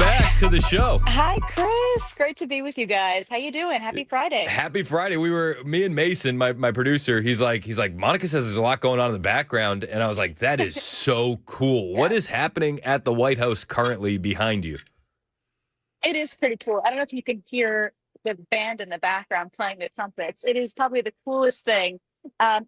back to the show. Hi, Chris. Great to be with you guys. How you doing? Happy Friday. Happy Friday. Me and Mason, my producer, he's like, Monica says there's a lot going on in the background. And I was like, that is so cool. What is Yes. happening at the White House currently behind you? It is pretty cool. I don't know if you can hear the band in the background playing the trumpets. It is probably the coolest thing.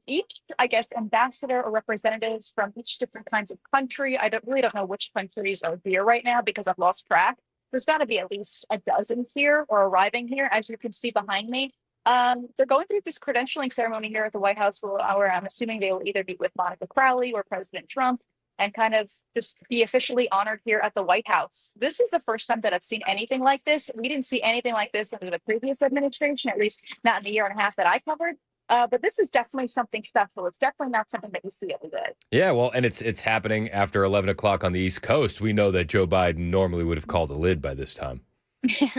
Each, I guess, ambassador or representatives from each different kinds of country. I don't know which countries are here right now because I've lost track. There's got to be at least a dozen here or arriving here, as you can see behind me. They're going through this credentialing ceremony here at the White House, where I'm assuming they will either be with Monica Crowley or President Trump and kind of just be officially honored here at the White House. This is the first time that I've seen anything like this. We didn't see anything like this under the previous administration, at least not in the year and a half that I covered. But this is definitely something special. It's definitely not something that you see every day. Yeah, well, and it's happening after 11 o'clock on the East Coast. We know that Joe Biden normally would have called a lid by this time.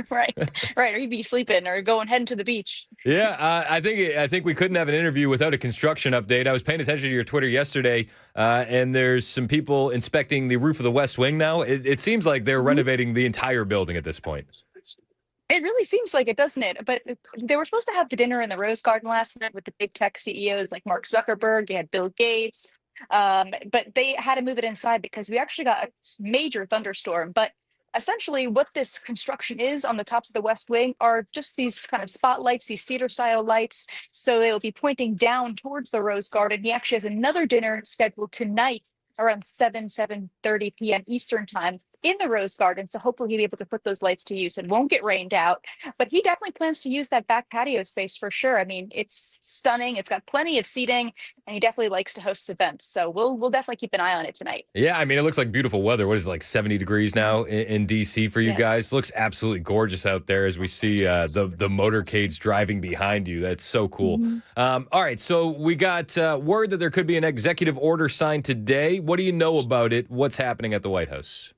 Right, right. Or you'd be sleeping or heading to the beach. Yeah, I think we couldn't have an interview without a construction update. I was paying attention to your Twitter yesterday, and there's some people inspecting the roof of the West Wing now. It seems like they're renovating the entire building at this point. It really seems like it, doesn't it? But they were supposed to have the dinner in the Rose Garden last night with the big tech CEOs like Mark Zuckerberg. You had Bill Gates, but they had to move it inside because we actually got a major thunderstorm. But essentially, what this construction is on the tops of the West Wing are just these kind of spotlights, these theater style lights. So they will be pointing down towards the Rose Garden. He actually has another dinner scheduled tonight around 7:30 p.m. Eastern time in the Rose Garden. So hopefully he'll be able to put those lights to use and won't get rained out. But he definitely plans to use that back patio space for sure. I mean, it's stunning. It's got plenty of seating, and he definitely likes to host events. So we'll definitely keep an eye on it tonight. Yeah, I mean, it looks like beautiful weather. What is it, like 70 degrees now in DC for you Yes. guys? Looks absolutely gorgeous out there as we see the motorcades driving behind you. That's so cool. Mhm. All right, so we got word that there could be an executive order signed today. What do you know about it? What's happening at the White House?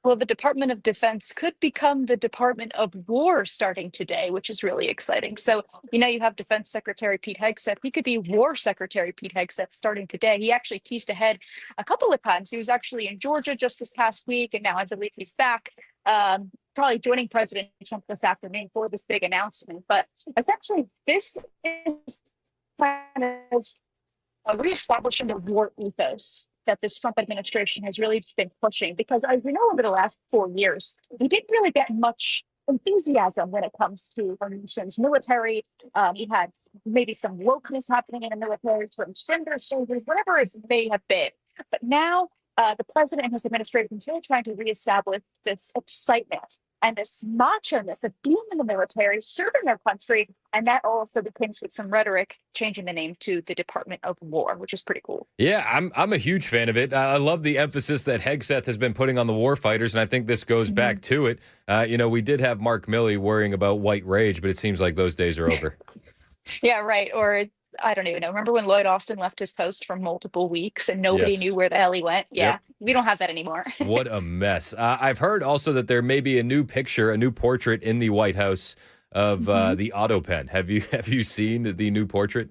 Well, the Department of Defense could become the Department of War starting today, which is really exciting. So, you have Defense Secretary Pete Hegseth. He could be War Secretary Pete Hegseth starting today. He actually teased ahead a couple of times. He was actually in Georgia just this past week, and now I believe he's back, probably joining President Trump this afternoon for this big announcement. But essentially, this is kind of reestablishing the war ethos that this Trump administration has really been pushing. Because as we know, over the last 4 years, we didn't really get much enthusiasm when it comes to our nation's military. You had maybe some wokeness happening in the military, transgender soldiers, whatever it may have been. But now the president and his administration is really trying to reestablish this excitement and this macho-ness of being in the military, serving their country, and that also begins with some rhetoric, changing the name to the Department of War, which is pretty cool. Yeah, I'm a huge fan of it. I love the emphasis that Hegseth has been putting on the war fighters, and I think this goes back to it. We did have Mark Milley worrying about white rage, but it seems like those days are over. Yeah, right. Or I don't even know. Remember when Lloyd Austin left his post for multiple weeks and nobody Yes. knew where the hell he went? Yeah, Yep. we don't have that anymore. What a mess. I've heard also that there may be a new picture, a new portrait in the White House of the auto pen. Have you seen the new portrait?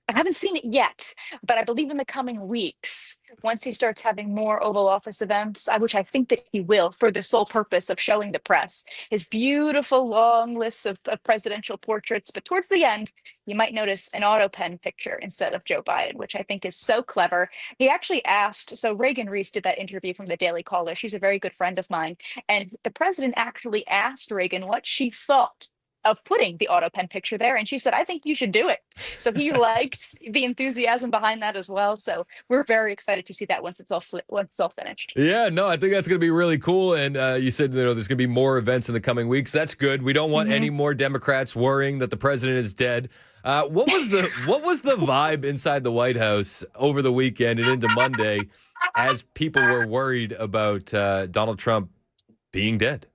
I haven't seen it yet, but I believe in the coming weeks, once he starts having more Oval Office events, which I think that he will, for the sole purpose of showing the press his beautiful long lists of presidential portraits. But towards the end, you might notice an auto pen picture instead of Joe Biden, which I think is so clever. He actually asked, so Reagan Reese did that interview from the Daily Caller. She's a very good friend of mine. And the president actually asked Reagan what she thought of putting the auto pen picture there. And she said, I think you should do it. So he liked the enthusiasm behind that as well. So we're very excited to see that once it's all finished. Yeah, no, I think that's going to be really cool. And you said there's going to be more events in the coming weeks. That's good. We don't want any more Democrats worrying that the president is dead. What was the vibe inside the White House over the weekend and into Monday as people were worried about Donald Trump being dead?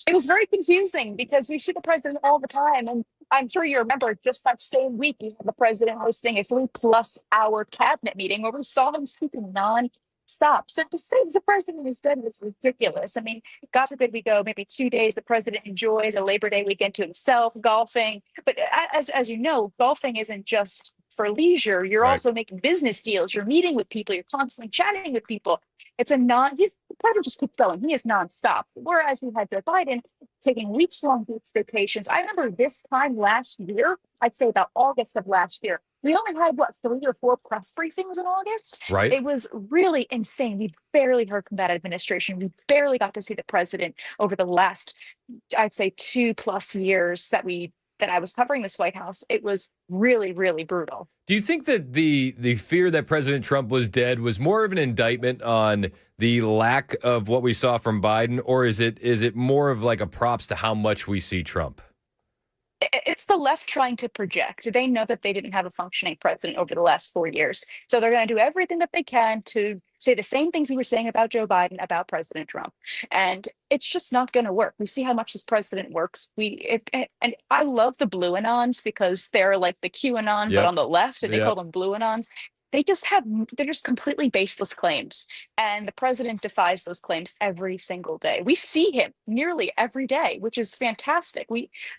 It was very confusing because we see the president all the time. And I'm sure you remember just that same week, you had the president hosting a 3+ hour cabinet meeting where we saw him speaking non-stop. So to say the president is dead is ridiculous. I mean, God forbid we go maybe 2 days, the president enjoys a Labor Day weekend to himself, golfing. But as you know, golfing isn't just for leisure. You're Right. also making business deals. You're meeting with people. You're constantly chatting with people. He's The president just keeps going. He is nonstop. Whereas we had Joe Biden taking weeks-long beach vacations. I remember this time last year, I'd say about August of last year, we only had, what, 3 or 4 press briefings in August? Right. It was really insane. We barely heard from that administration. We barely got to see the president over the last, I'd say, 2+ years that I was covering this White House. It was really, really brutal. Do you think that the fear that President Trump was dead was more of an indictment on the lack of what we saw from Biden, or is it more of like a props to how much we see Trump? It's the left trying to project. They know that they didn't have a functioning president over the last 4 years. So they're going to do everything that they can to say the same things we were saying about Joe Biden, about President Trump. And it's just not going to work. We see how much this president works. And I love the blue anons because they're like the QAnon, but on the left, and they call them blue anons. They're just completely baseless claims. And the president defies those claims every single day. We see him nearly every day, which is fantastic.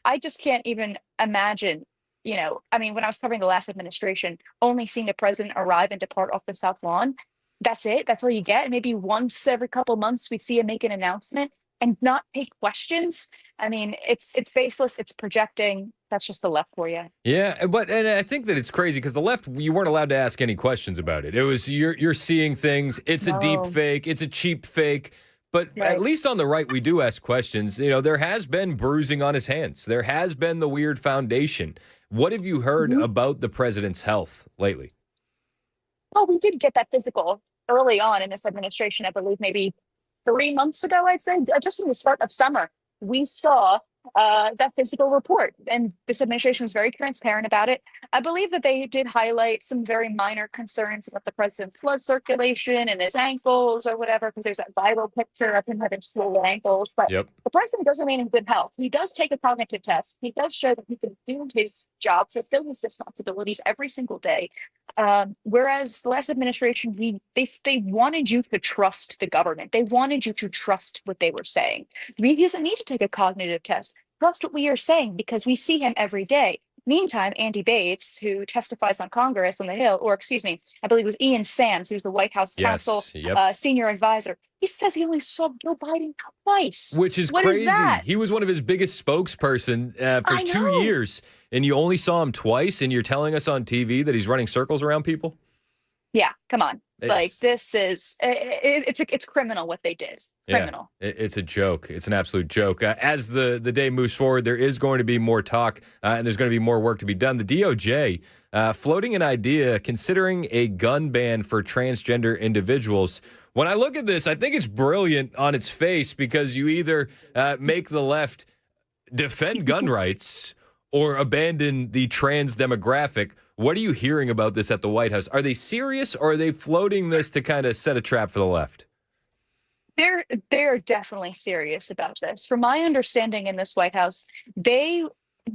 I just can't even imagine, I mean, when I was covering the last administration, only seeing the president arrive and depart off the South Lawn, that's it. That's all you get. Maybe once every couple of months, we'd see him make an announcement and not take questions. I mean, it's faceless, it's projecting. That's just the left for you. Yeah, and I think that it's crazy because the left, you weren't allowed to ask any questions about it. It was you're seeing things. It's a deep fake. It's a cheap fake. But at least on the right, we do ask questions. There has been bruising on his hands. There has been the weird foundation. What have you heard about the president's health lately? Well, we did get that physical early on in this administration. I believe maybe 3 months ago, I'd say, just in the start of summer, we saw that physical report. And this administration was very transparent about it. I believe that they did highlight some very minor concerns about the president's blood circulation and his ankles or whatever, because there's that viral picture of him having swollen ankles. But the president does remain in good health. He does take a cognitive test. He does show that he can do his job, fulfill his responsibilities every single day. Whereas the last administration, they wanted you to trust the government. They wanted you to trust what they were saying. He doesn't need to take a cognitive test. Trust what we are saying because we see him every day. Meantime, Andy Bates, who testifies on Congress on the Hill, or excuse me, I believe it was Ian Sams, who's the White House counsel senior advisor. He says he only saw Joe Biden twice. Which is crazy. He was one of his biggest spokesperson for 2 years, and you only saw him twice, and you're telling us on TV that he's running circles around people? Yeah, come on. This is it's criminal what they did. Criminal. Yeah, it's a joke. It's an absolute joke. As the day moves forward, there is going to be more talk and there's going to be more work to be done. The DOJ floating an idea considering a gun ban for transgender individuals. When I look at this, I think it's brilliant on its face because you either make the left defend gun rights or abandon the trans demographic. What are you hearing about this at the White House? Are they serious or are they floating this to kind of set a trap for the left? They're definitely serious about this. From my understanding in this White House, they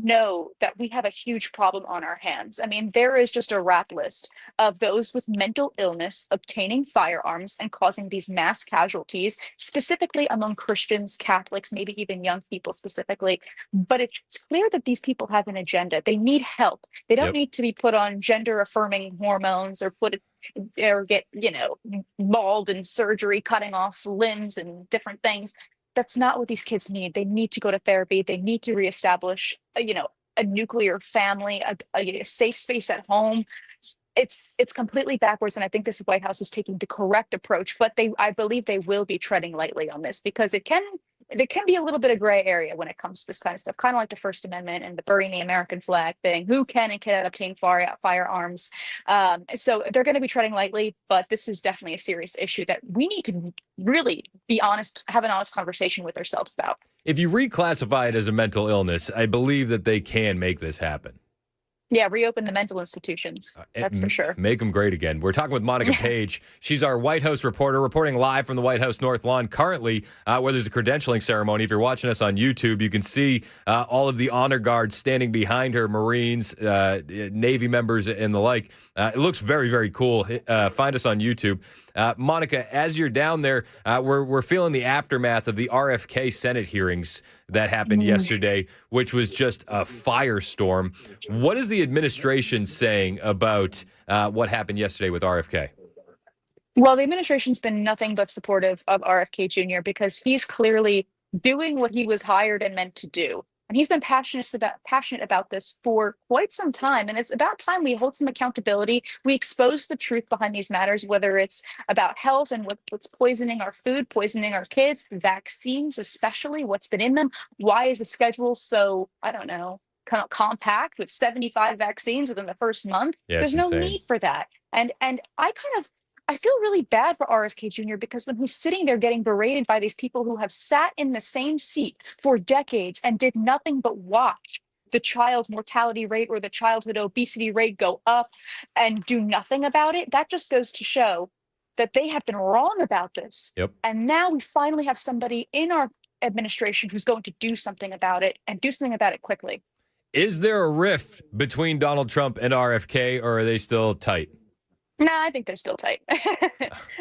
know that we have a huge problem on our hands. I mean, there is just a rap list of those with mental illness obtaining firearms and causing these mass casualties, specifically among Christians, Catholics, maybe even young people specifically. But it's clear that these people have an agenda. They need help. They don't need to be put on gender affirming hormones or get, mauled in surgery, cutting off limbs and different things. That's not what these kids need. They need to go to therapy. They need to reestablish, a nuclear family, a safe space at home. It's completely backwards, and I think this White House is taking the correct approach. But I believe they will be treading lightly on this because it can be a little bit of gray area when it comes to this kind of stuff, kind of like the First Amendment and the burning the American flag thing. Who can and cannot obtain firearms? So they're going to be treading lightly, but this is definitely a serious issue that we need to really be honest, have an honest conversation with ourselves about. If you reclassify it as a mental illness, I believe that they can make this happen. Yeah, reopen the mental institutions. That's for sure. Make them great again. We're talking with Monica Paige. She's our White House reporter, reporting live from the White House North Lawn currently, where there's a credentialing ceremony. If you're watching us on YouTube, you can see all of the honor guards standing behind her, Marines, Navy members, and the like. It looks very, very cool. Find us on YouTube. Monica, as you're down there, we're feeling the aftermath of the RFK Senate hearings that happened yesterday, which was just a firestorm. What is the administration saying about what happened yesterday with RFK? Well, the administration's been nothing but supportive of RFK Jr. because he's clearly doing what he was hired and meant to do. And he's been passionate about this for quite some time. And it's about time we hold some accountability. We expose the truth behind these matters, whether it's about health and what's poisoning our food, poisoning our kids, vaccines, especially what's been in them. Why is the schedule so, I don't know, kind of compact with 75 vaccines within the first month? Yeah, it's There's no insane. need for that. And I feel really bad for RFK Jr. because when he's sitting there getting berated by these people who have sat in the same seat for decades and did nothing but watch the child mortality rate or the childhood obesity rate go up and do nothing about it, that just goes to show that they have been wrong about this. Yep. And now we finally have somebody in our administration who's going to do something about it and do something about it quickly. Is there a rift between Donald Trump and RFK, or are they still tight? No, I think they're still tight.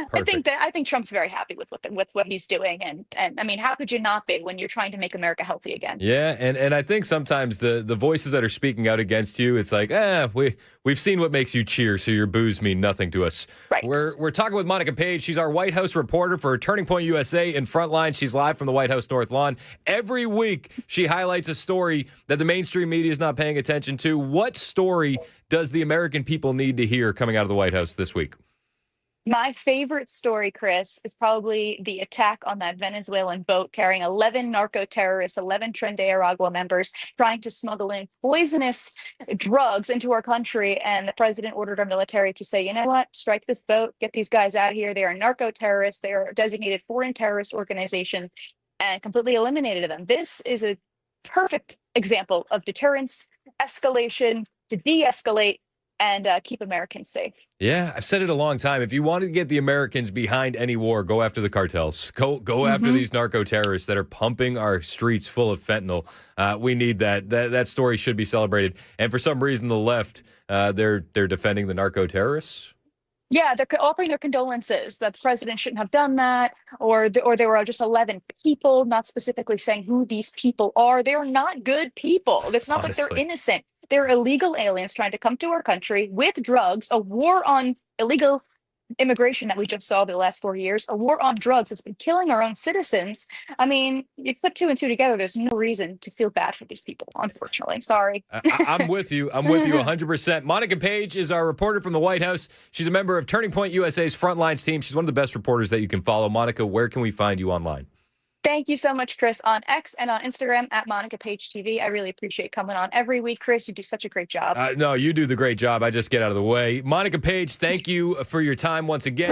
Perfect. I think Trump's very happy with what he's doing, and I mean, how could you not be when you're trying to make America healthy again? Yeah, and I think sometimes the voices that are speaking out against you, it's like, we've seen what makes you cheer, so your boos mean nothing to us. Right. We're talking with Monica Paige. She's our White House reporter for Turning Point USA in Frontline. She's live from the White House North Lawn. Every week, she highlights a story that the mainstream media is not paying attention to. What story does the American people need to hear coming out of the White House this week? My favorite story, Chris, is probably the attack on that Venezuelan boat carrying 11 narco terrorists, 11 Tren de Aragua members, trying to smuggle in poisonous drugs into our country. And the president ordered our military to say, you know what, strike this boat, get these guys out of here. They are narco terrorists. They are a designated foreign terrorist organization, and completely eliminated them. This is a perfect example of deterrence, escalation, to de-escalate and keep Americans safe. Yeah, I've said it a long time. If you want to get the Americans behind any war, go after the cartels. Go after these narco terrorists that are pumping our streets full of fentanyl. We need that. That story should be celebrated. And for some reason, the left, they're defending the narco terrorists. Yeah, they're offering their condolences that the president shouldn't have done that, or there were just 11 people, not specifically saying who these people are. They're not good people. It's not like they're Honestly. innocent. They're illegal aliens trying to come to our country with drugs, a war on illegal immigration that we just saw the last 4 years, a war on drugs that's been killing our own citizens. I mean, you put two and two together, there's no reason to feel bad for these people, unfortunately. Sorry. I'm with you. I'm with you 100%. Monica Paige is our reporter from the White House. She's a member of Turning Point USA's Frontlines team. She's one of the best reporters that you can follow. Monica, where can we find you online? Thank you so much, Chris, on X and on Instagram at Monica Page TV. I really appreciate coming on every week, Chris. You do such a great job. No, you do the great job. I just get out of the way. Monica Paige, thank you for your time once again.